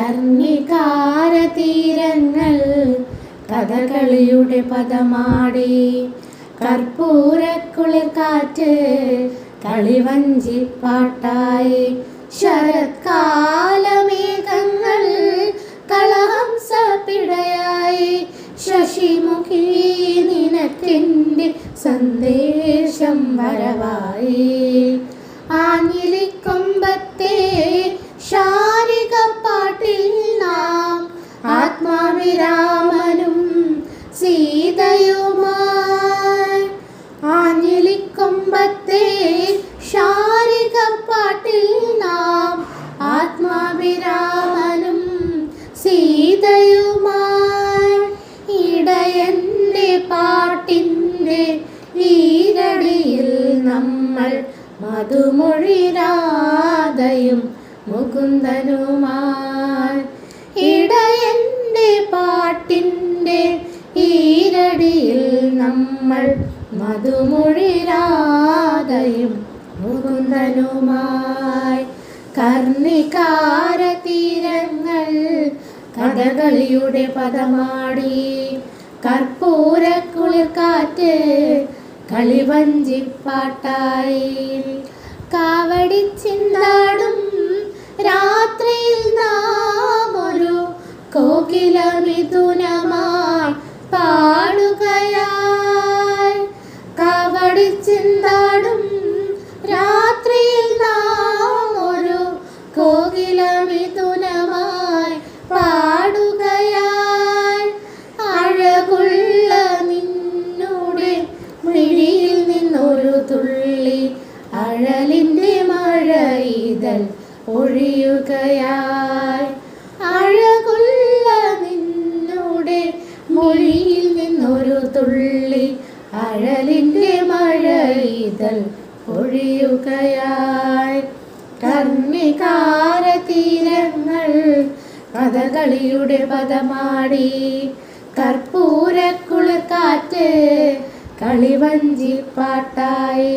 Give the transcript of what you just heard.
കർണികാര തീരങ്ങൾ കഥകളിയുടെ പദമാടി. കർപ്പൂരക്കുളിർ കാറ്റ് കളിവഞ്ചിപ്പാട്ടായി. ശരത്കാലമേഘങ്ങൾ കളഹംസ പിടയായി. ശശിമുഖി നിനക്കെൻ്റെ സന്ദേശം വരവായി. ആഞ്ഞിലിക്കൊമ്പത്തെ ശാരിക പാട്ടിൽ നാം ആത്മാവിരാമനും സീതയുമായി. ആഞ്ഞിലിക്കൊമ്പത്തെ ശാരിക പാട്ടിൽ നാം ആത്മാവിരാമനും സീതയുമായി. ഇടയൻ്റെ പാട്ടിൻ്റെ ഈരടിയിൽ നമ്മൾ മധുമൊഴി രാധയും മുകുന്ദനുമായി. ഇടയൻ്റെ പാട്ടിൻ്റെ ഈരടിയിൽ നമ്മൾ മധുമൊഴി രാധയും മുകുന്ദനുമായി. കർണികാര തീരങ്ങൾ കഥകളിയുടെ പദമാടി. കർപ്പൂരക്കുളിർ കാറ്റ് കളിവഞ്ചിപ്പാട്ടായി. കാവടിച്ചിന്താടും രാത്രിയിൽ നാം ഒരു കോകിലമിഥുനമായി പാടുകയായി. കാവടിച്ചിന്താടും രാത്രിയിൽ നാം ഒരു കോകിലമിഥുനമായി പാടുകയായി. അഴകുള്ള നിന്നുടെ മിഴിയിൽ നിന്നൊരു തുള്ളി അഴലിൻ്റെ മഴ ഇതൾ ഒഴിയുകയായി. അഴകുള്ള നിന്നുടെ മൊഴിയിൽ നിന്നൊരു തുള്ളി അഴലിൻ്റെ മഴ ഇതൾ ഒഴിയുകയായി. കർണികാര തീരങ്ങൾ കഥകളിയുടെ പദമാടി. കർപ്പൂരക്കുളിർ കാറ്റ് കളിവഞ്ചിപ്പാട്ടായി.